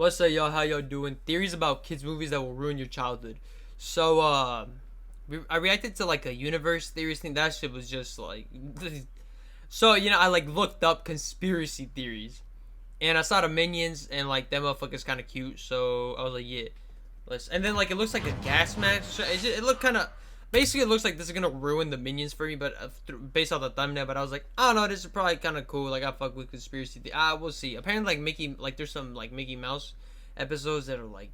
What's up, y'all? How y'all doing? Theories about kids' movies that will ruin your childhood. So, I reacted to like a universe theories thing. That shit was just like, so I like looked up conspiracy theories, and I saw the Minions, and like that motherfucker's kind of cute. So I was like, yeah, let's. And then like it looks like a gas mask. So it looked kind of. Basically, it looks like this is gonna ruin the Minions for me, but based off the thumbnail. But I was like, I don't know, this is probably kind of cool. Like I fuck with conspiracy. We'll see. Apparently, like there's some like Mickey Mouse episodes that are like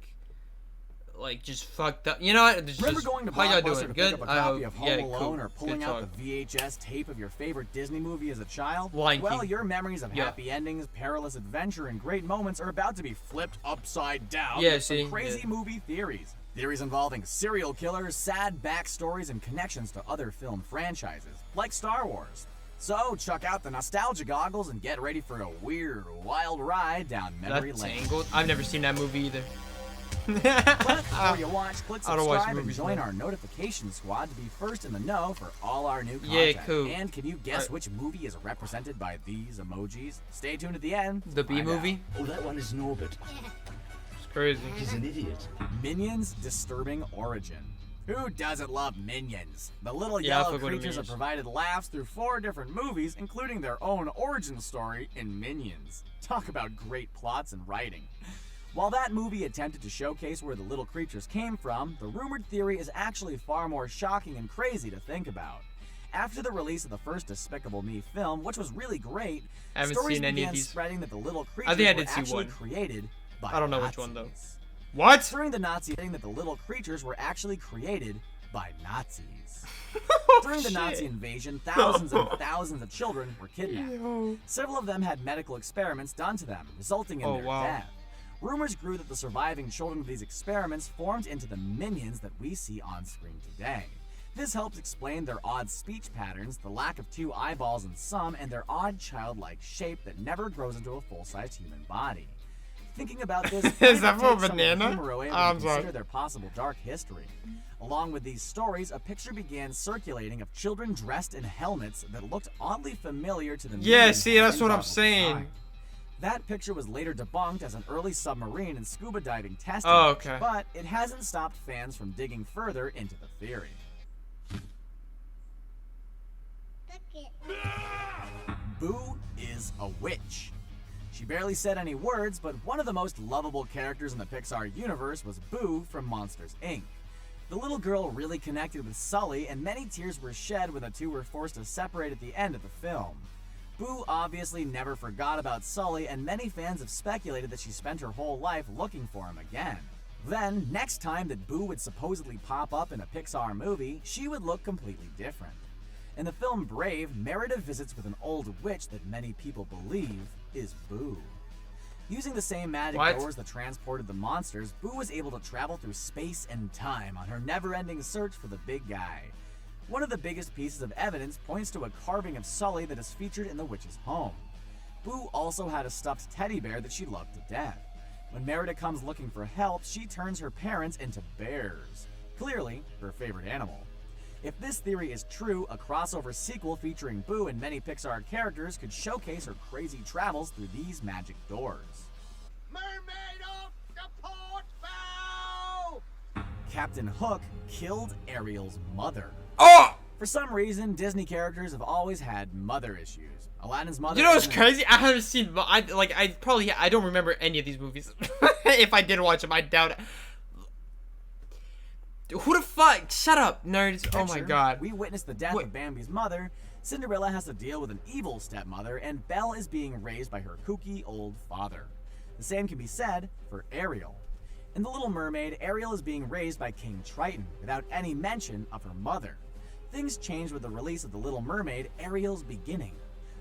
just fucked up. You know what? Remember going to How y'all Blockbuster doing? to Good. pick up a copy of Home Yeah, Alone cool. or pulling Good out talk. the VHS tape of your favorite Disney movie as a child? Lion Well, King. your memories of Yeah. happy endings, perilous adventure, and great moments are about to be flipped upside down Yeah, with some see? crazy Yeah. movie theories. Theories involving serial killers, sad backstories, and connections to other film franchises, like Star Wars. So, chuck out the nostalgia goggles and get ready for a weird, wild ride down memory That's lane. Tangled. I've never seen that movie either. But before you watch, click I don't watch subscribe and movies, join man. our notification squad to be first in the know for all our new content. Yeah, cool. And can you guess Alright. which movie is represented by these emojis? Stay tuned at the end. to The B find movie. Oh, that one is Norbert. It's crazy. He's an idiot. out. Minions Disturbing Origin. Who doesn't love Minions? The little Yeah, I yellow fuck with creatures have Minions. provided laughs through 4 different movies, including their own origin story in Minions. Talk about great plots and writing. While that movie attempted to showcase where the little creatures came from, the rumored theory is actually far more shocking and crazy to think about. After the release of the first Despicable Me film, which was really great, I haven't stories seen any of began these. spreading that the little I creatures think I were did see actually one. created by I don't know Nazis. which one, though. What? During the Nazi thing, that the little creatures were actually created by Nazis. During the Nazi invasion, thousands and thousands of children were kidnapped. Yo. Several of them had medical experiments done to them, resulting in Oh, their wow. death. Rumors grew that the surviving children of these experiments formed into the minions that we see on screen today. This helps explain their odd speech patterns, the lack of 2 eyeballs in some, and their odd childlike shape that never grows into a full-sized human body. Thinking about this, Is that for a take some of the banana? humor away when I'm you sorry. consider their possible dark history. Along with these stories, a picture began circulating of children dressed in helmets that looked oddly familiar to the Yeah, minions see, that's having what I'm traveled saying. time. That picture was later debunked as an early submarine and scuba diving testing, Oh, okay. but it hasn't stopped fans from digging further into the theory. Boo is a witch. She barely said any words, but one of the most lovable characters in the Pixar universe was Boo from Monsters, Inc. The little girl really connected with Sully, and many tears were shed when the two were forced to separate at the end of the film. Boo obviously never forgot about Sully, and many fans have speculated that she spent her whole life looking for him again. Then, next time that Boo would supposedly pop up in a Pixar movie, she would look completely different. In the film Brave, Merida visits with an old witch that many people believe is Boo. Using the same magic What? doors that transported the monsters, Boo was able to travel through space and time on her never-ending search for the big guy. One of the biggest pieces of evidence points to a carving of Sully that is featured in the witch's home. Boo also had a stuffed teddy bear that she loved to death. When Merida comes looking for help, she turns her parents into bears. Clearly, her favorite animal. If this theory is true, a crossover sequel featuring Boo and many Pixar characters could showcase her crazy travels through these magic doors. Mermaid off the port bow! Captain Hook killed Ariel's mother. Oh! For some reason, Disney characters have always had mother issues. Aladdin's mother. You know what's isn't- crazy? I haven't seen. I don't remember any of these movies. If I did watch them, I doubt it. Who the fuck? Shut up, nerds! Oh my picture, god. We witness the death Wait. of Bambi's mother. Cinderella has to deal with an evil stepmother, and Belle is being raised by her kooky old father. The same can be said for Ariel. In The Little Mermaid, Ariel is being raised by King Triton, without any mention of her mother. Things changed with the release of The Little Mermaid, Ariel's Beginning.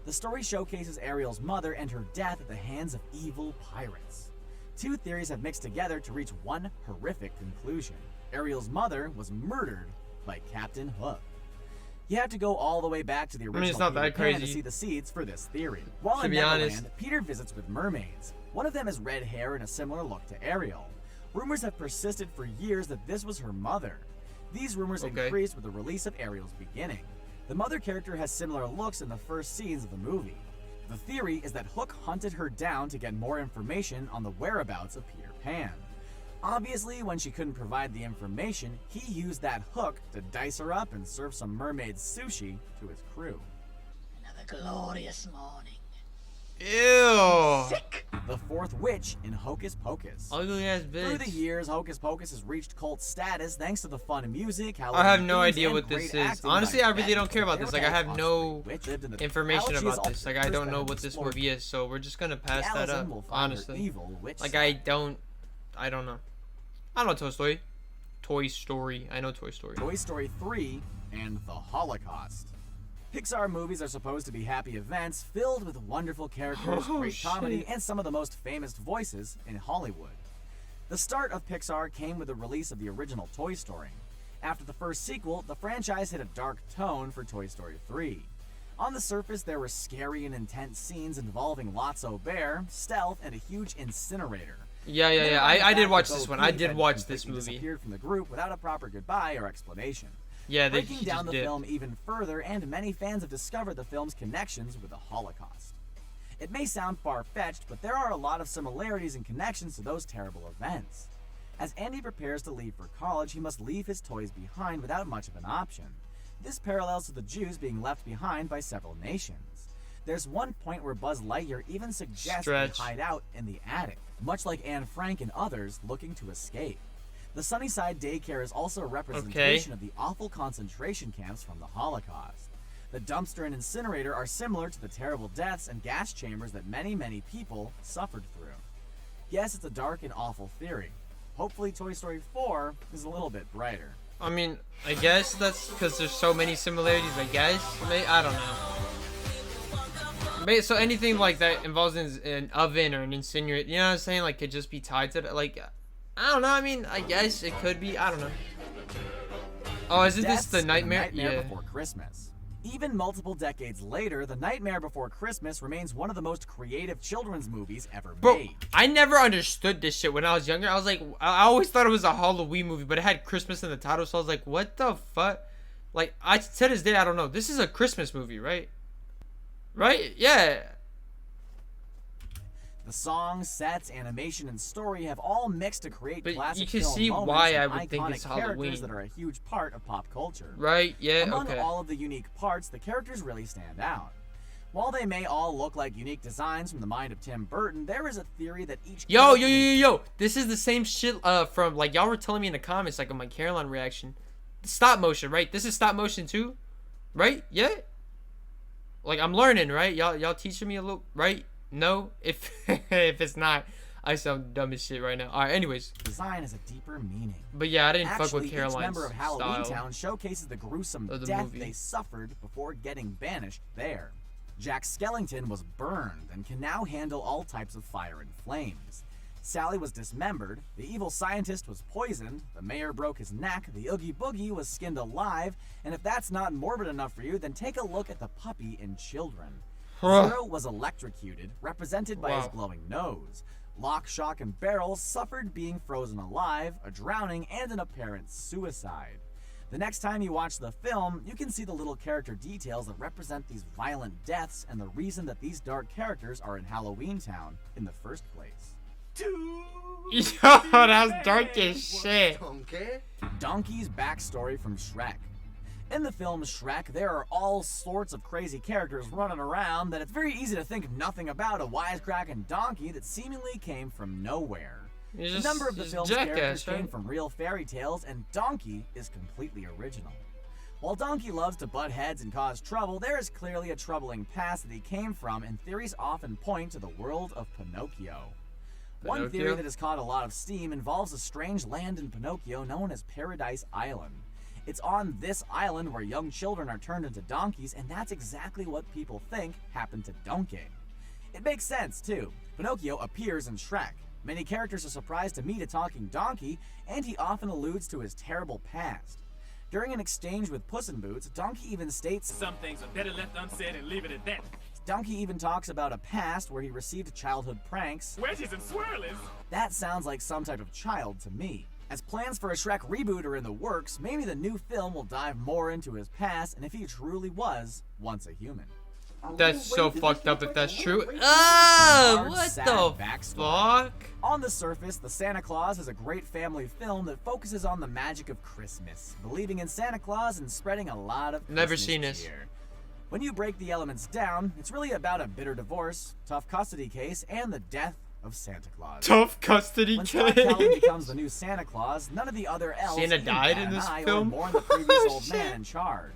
The story showcases Ariel's mother and her death at the hands of evil pirates. 2 theories have mixed together to reach one horrific conclusion. Ariel's mother was murdered by Captain Hook. You have to go all the way back to the original it's not that Peter Pan to crazy. see the seeds for this theory. While To in be Neverland, honest. Peter visits with mermaids. One of them has red hair and a similar look to Ariel. Rumors have persisted for years that this was her mother. These rumors Okay. increased with the release of Ariel's Beginning. The mother character has similar looks in the first scenes of the movie. The theory is that Hook hunted her down to get more information on the whereabouts of Peter Pan. Obviously, when she couldn't provide the information, he used that hook to dice her up and serve some mermaid sushi to his crew. Another glorious morning. Ew. The fourth witch in Hocus Pocus. Ugly ass Through the bitch. years, Hocus Pocus has reached cult status thanks to the fun music, I have no Halloween idea themes, what and this great is. acting Honestly, by I really Betty don't care about White. this. Like, I have no Witch lived in the information How she is about this. Like, I first don't that know have what this explored movie is, so we're just gonna pass that Allison up. will find her Honestly, evil witch like, side. I don't know. I don't know Toy Story. Toy Story. I know Toy Story. Toy Story 3 and the Holocaust. Pixar movies are supposed to be happy events filled with wonderful characters, Oh, great comedy, shit. and some of the most famous voices in Hollywood. The start of Pixar came with the release of the original Toy Story. After the first sequel, the franchise hit a dark tone for Toy Story 3. On the surface, there were scary and intense scenes involving Lotso Bear, stealth, and a huge incinerator. Yeah. Later on, the I did fact watch that this Bo one. I Peep did had watch this completely movie. disappeared from the group without a proper goodbye or explanation. Yeah, they Breaking just down the did. film even further, and many fans have discovered the film's connections with the Holocaust. It may sound far-fetched, but there are a lot of similarities and connections to those terrible events. As Andy prepares to leave for college, he must leave his toys behind without much of an option. This parallels to the Jews being left behind by several nations. There's one point where Buzz Lightyear even suggests Stretch. they hide out in the attic, much like Anne Frank and others looking to escape. The Sunnyside Daycare is also a representation of the awful concentration camps from the Holocaust. The dumpster and incinerator are similar to the terrible deaths and gas chambers that many people suffered through. Yes, it's a dark and awful theory. Hopefully Toy Story 4 is a little bit brighter. I mean, I guess that's because there's so many similarities. I guess. I don't know. So anything like that involves an oven or an incinerator, you know what I'm saying? Like, could just be tied to that. Like, I don't know. I mean, I guess it could be. I don't know. Oh, isn't this Deaths the in Nightmare? Yeah. Before Christmas. Even multiple decades later, The Nightmare Before Christmas remains one of the most creative children's movies ever Bro, made. I never understood this shit when I was younger. I was like, I always thought it was a Halloween movie, but it had Christmas in the title, so I was like, what the fuck? Like, to this day, I don't know. This is a Christmas movie, right? Right? Yeah. The songs, sets, animation, and story have all mixed to create But classic you can film see moments why and I would think iconic it's characters Halloween. that are a huge part of pop culture. Right? Yeah, Among okay. all of the unique parts, the characters really stand out. While they may all look like unique designs from the mind of Tim Burton, there is a theory that each Yo. This is the same shit from, like, y'all were telling me in the comments, like, on my Caroline reaction. Stop motion, right? This is stop motion too? Right? Yeah? Like, I'm learning, right? Y'all teaching me a little, right? No? If if it's not, I sound dumb as shit right now. Alright, anyways. design has a deeper meaning. But yeah, I didn't fuck Actually, with each Caroline's member of Halloween style. Town showcases the gruesome of the death movie. they suffered before getting banished there. Jack Skellington was burned and can now handle all types of fire and flames. Sally was dismembered, the evil scientist was poisoned, the mayor broke his neck, the Oogie Boogie was skinned alive, and if that's not morbid enough for you, then take a look at the puppy in Children. Zero was electrocuted, represented by his Wow. glowing nose. Lock, Shock, and Barrel suffered being frozen alive, a drowning, and an apparent suicide. The next time you watch the film, you can see the little character details that represent these violent deaths and the reason that these dark characters are in Halloween Town in the first place. Yo, that's dark as shit. Donkey? Donkey's backstory from Shrek. In the film Shrek, there are all sorts of crazy characters running around that it's very easy to think nothing about a wisecracking donkey that seemingly came from nowhere. He's A just- number of the he's film's Jackass, characters came right? from real fairy tales, and Donkey is completely original. While Donkey loves to butt heads and cause trouble, there is clearly a troubling past that he came from, and theories often point to the world of Pinocchio. One theory Pinocchio? that has caught a lot of steam involves a strange land in Pinocchio known as Paradise Island. It's on this island where young children are turned into donkeys, and that's exactly what people think happened to Donkey. It makes sense, too. Pinocchio appears in Shrek. Many characters are surprised to meet a talking donkey, and he often alludes to his terrible past. During an exchange with Puss in Boots, Donkey even states Some things are better left unsaid and leave it at that. Donkey even talks about a past where he received childhood pranks. Wedges and swirlies. That sounds like some type of child to me. As plans for a Shrek reboot are in the works, maybe the new film will dive more into his past and if he truly was once a human. That's so fucked up if that's true. Ah, Hard, what sad the backstory. fuck? On the surface, The Santa Claus is a great family film that focuses on the magic of Christmas, believing in Santa Claus and spreading a lot of Never Christmas seen this. cheer. When you break the elements down, it's really about a bitter divorce, tough custody case, and the death of Santa Claus. Tough custody When Scott Calvin case. becomes the new Santa Claus, none of the other elves Santa even died bat in an this eye or film? mourn the previous Oh, old man shit. in charge.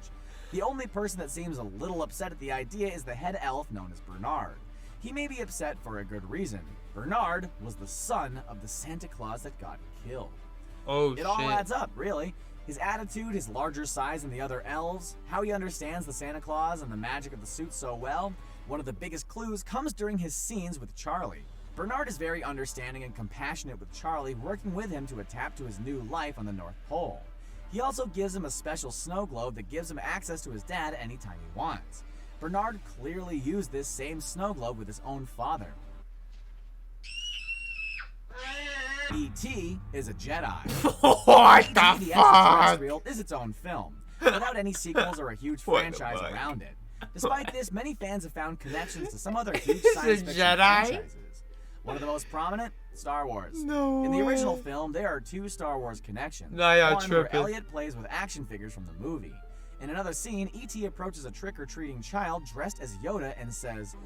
The only person that seems a little upset at the idea is the head elf known as Bernard. He may be upset for a good reason. Bernard was the son of the Santa Claus that got killed. Oh It all shit. adds up, really. His attitude, his larger size than the other elves, how he understands the Santa Claus and the magic of the suit so well. One of the biggest clues comes during his scenes with Charlie. Bernard is very understanding and compassionate with Charlie, working with him to adapt to his new life on the North Pole. He also gives him a special snow globe that gives him access to his dad anytime he wants. Bernard clearly used this same snow globe with his own father. E.T. is a Jedi. What E.T. the the fuck? Extraterrestrial is its own film, without any sequels or a huge What the franchise fuck? around it. Despite this, many fans have found connections to some other huge Is science it fiction Jedi? franchises. One of the most prominent, Star Wars. No In the original way. film, there are two Star Wars connections. Nah, yeah, One where tripping. Elliot plays with action figures from the movie. In another scene, E.T. approaches a trick-or-treating child dressed as Yoda and says,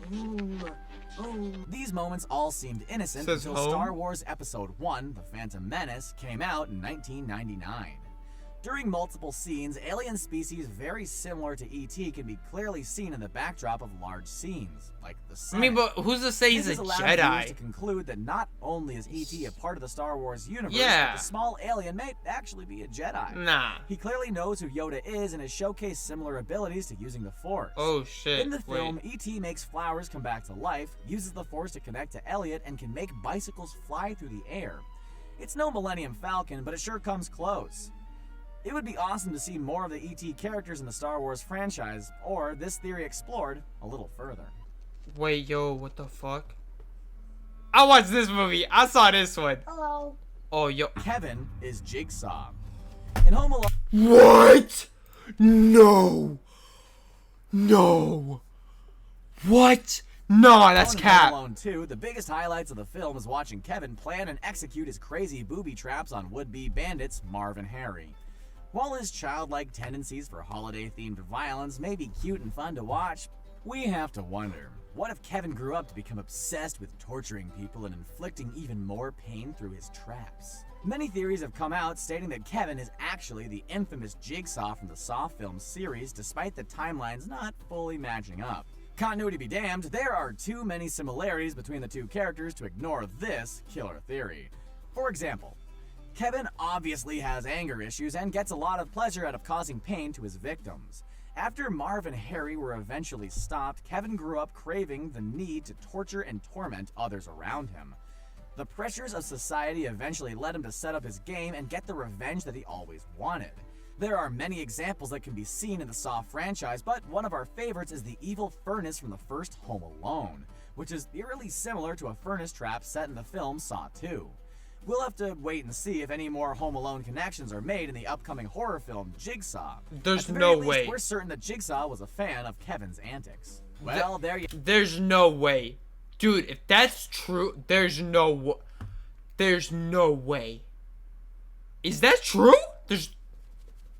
These moments all seemed innocent Says until home? Star Wars Episode 1, The Phantom Menace, came out in 1999. During multiple scenes, alien species very similar to E.T. can be clearly seen in the backdrop of large scenes, like the I Senate. mean, but who's to say he's This a has allowed viewers to Jedi? conclude that not only is E.T. a part of the Star Wars universe, Yeah. but the small alien may actually be a Jedi. Nah. He clearly knows who Yoda is and has showcased similar abilities to using the Force. Oh shit. In the Wait. film, E.T. makes flowers come back to life, uses the Force to connect to Elliot, and can make bicycles fly through the air. It's no Millennium Falcon, but it sure comes close. It would be awesome to see more of the E.T. characters in the Star Wars franchise, or this theory explored a little further. Wait, yo, what the fuck? I watched this movie. I saw this one. Hello. Oh, yo. Kevin is Jigsaw. In Home Alone, What? No. No. What? No, that's in cap. Home Alone 2, the biggest highlights of the film is watching Kevin plan and execute his crazy booby traps on would-be bandits Marv and Harry. While his childlike tendencies for holiday-themed violence may be cute and fun to watch, we have to wonder, what if Kevin grew up to become obsessed with torturing people and inflicting even more pain through his traps? Many theories have come out stating that Kevin is actually the infamous Jigsaw from the Saw film series, despite the timelines not fully matching up. Continuity be damned, there are too many similarities between the two characters to ignore this killer theory. For example, Kevin obviously has anger issues and gets a lot of pleasure out of causing pain to his victims. After Marv and Harry were eventually stopped, Kevin grew up craving the need to torture and torment others around him. The pressures of society eventually led him to set up his game and get the revenge that he always wanted. There are many examples that can be seen in the Saw franchise, but one of our favorites is the evil furnace from the first Home Alone, which is eerily similar to a furnace trap set in the film Saw 2. We'll have to wait and see if any more Home Alone connections are made in the upcoming horror film Jigsaw. There's At the very no least, way. We're certain that Jigsaw was a fan of Kevin's antics. Well, there you There's no way. Dude, if that's true, there's no way. Is that true?